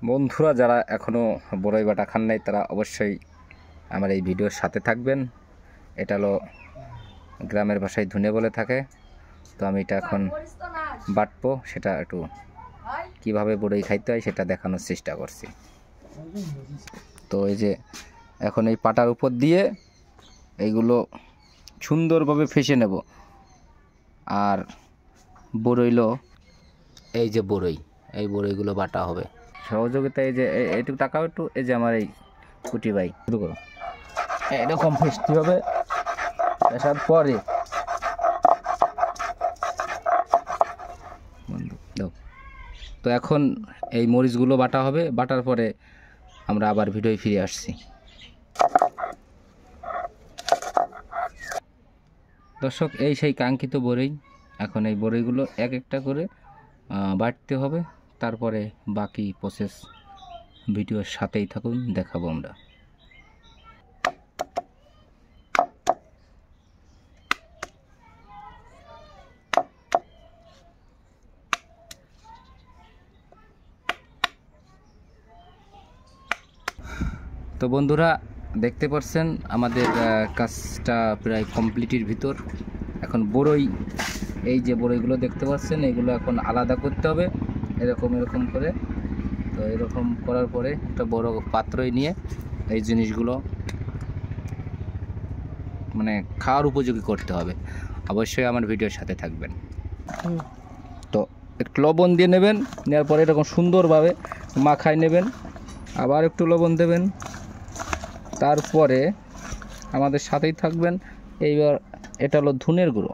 বন্ধুরা যারা এখনও বড়ই বাটা খান নাই তারা অবশ্যই আমার এই ভিডিওর সাথে থাকবেন। এটা হলো গ্রামের ভাষায় ধুনে বলে থাকে। তো আমি এটা এখন বাটবো, সেটা একটু কীভাবে বড়ই খাইতে হয় সেটা দেখানোর চেষ্টা করছি। তো এই যে এখন এই পাটার উপর দিয়ে এইগুলো সুন্দরভাবে ফেসে নেব। আর বড়ইলো এই যে বড়ই, এই বড়ইগুলো বাটা হবে সহযোগিতা। এই যে এইটুকু টাকাও একটু, এই যে আমার এই কুটি ভাই শুরু করো, এরকম ফেসতে হবে। ফেসার পরে তো এখন এই মরিচগুলো বাটা হবে, বাটার পরে আমরা আবার ভিডিওয় ফিরে আসছি। দর্শক, এই সেই কাঙ্ক্ষিত বড়ই। এখন এই বড়ইগুলো এক একটা করে বাটতে হবে, তারপরে বাকি প্রসেস ভিডিওর সাথেই থাকুন, দেখাবো আমরা। তো বন্ধুরা দেখতে পাচ্ছেন আমাদের কাজটা প্রায় কমপ্লিটের ভিতর। এখন বড়ই, এই যে বড়ইগুলো দেখতে পাচ্ছেন, এগুলো এখন আলাদা করতে হবে এরকম করে। তো এরকম করার পরে একটা বড় পাত্রই নিয়ে এই জিনিসগুলো মানে খাওয়ার উপযোগী করতে হবে। অবশ্যই আমার ভিডিওর সাথে থাকবেন। তো একটু লবণ দিয়ে নেবেন, নেওয়ার পরে এরকম সুন্দরভাবে মাখায় নেবেন, আবার একটু লবণ দেবেন, তারপরে আমাদের সাথেই থাকবেন। এইবার এটা হলো ধনের গুঁড়ো,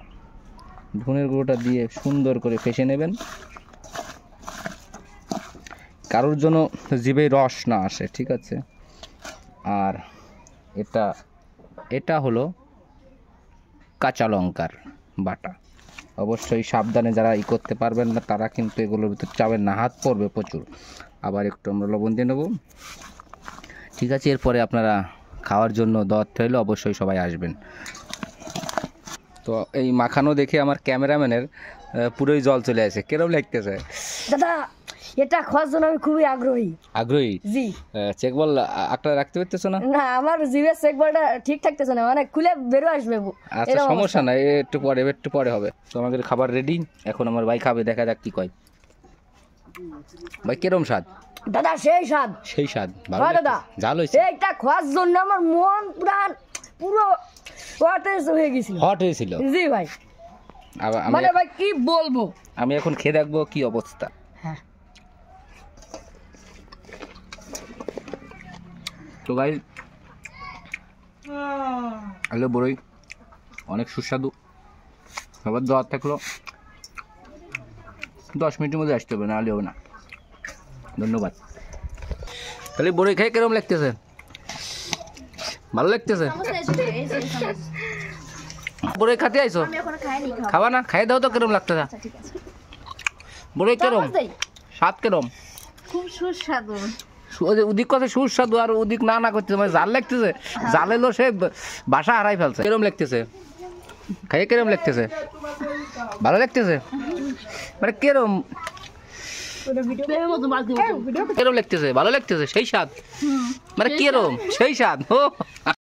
ধনের গুঁড়োটা দিয়ে সুন্দর করে ফেসে নেবেন, কারোর জন্য জিভে রস না আসে, ঠিক আছে। আর এটা হলো কাঁচা লঙ্কার বাটা। অবশ্যই সাবধানে, যারা করতে পারবেন না তারা কিন্তু এগুলোর ভিতর চাবেন না, হাত পড়বে প্রচুর। আবার একটু আমরা লবণ দিয়ে নেব, ঠিক আছে। এরপরে আপনারা খাওয়ার জন্য দাওয়াত হলে অবশ্যই সবাই আসবেন। তো এই মাখানো দেখে আমার ক্যামেরাম্যানের পুরোই জল চলে আসে। কেরম লাগতেছে দাদা? এটা খাওয়ার জন্য আমি খুবই আগ্রহী। জি। চেক বল একটা রাখতে পারতেছো না? না, আমার জিভের চেক বলটা ঠিক থাকতেছে না, মানে খুলে বেরো আসবে। আচ্ছা, সমস্যা নাই, একটু পরে হবে। তো আমাদের খাবার রেডি, এখন আমার ভাই খাবে, দেখা যাক কি কয়। ভাই কেরম স্বাদ? দাদা সেই স্বাদ ভালো দাদা, জাল হইছে। এইটা খাওয়ার জন্য আমার মন প্রাণ পুরো হট হয়েছিল। জি ভাই, মানে ভাই কি বলবো, আমি এখন খেয়ে দেখবো কি অবস্থা। হ্যাঁ। তো গাইস, হ্যালো বড়ই অনেক সুস্বাদু। সবার দাওয়াত থাকলো, 10 মিনিটের মধ্যে আসতে হবে, না হলে হবে না। ধন্যবাদ। তাহলে বড়ই খাই কেরম লাগতেছে? ভালো লাগতেছে? বড়ই খাতে আইছো? খাবা না? খাই দাও তো, কেরম লাগতেছে বড়ই? কেরম স্বাদ? কেরম? খুব সুস্বাদু। ওদিক কথা সুস্বাদু, আর ওদিক না করতেছে, মানে জাল লাগতেছে। জাল এলো, সে বাসা হারাই ফেলছে। কেরম লাগতেছে খাইয়ে? কেরম লাগতেছে? ভালো লাগতেছে? মানে কেরম লাগতেছে? ভালো লাগতেছে? সেই স্বাদ? মানে কেরম সেই স্বাদ? ও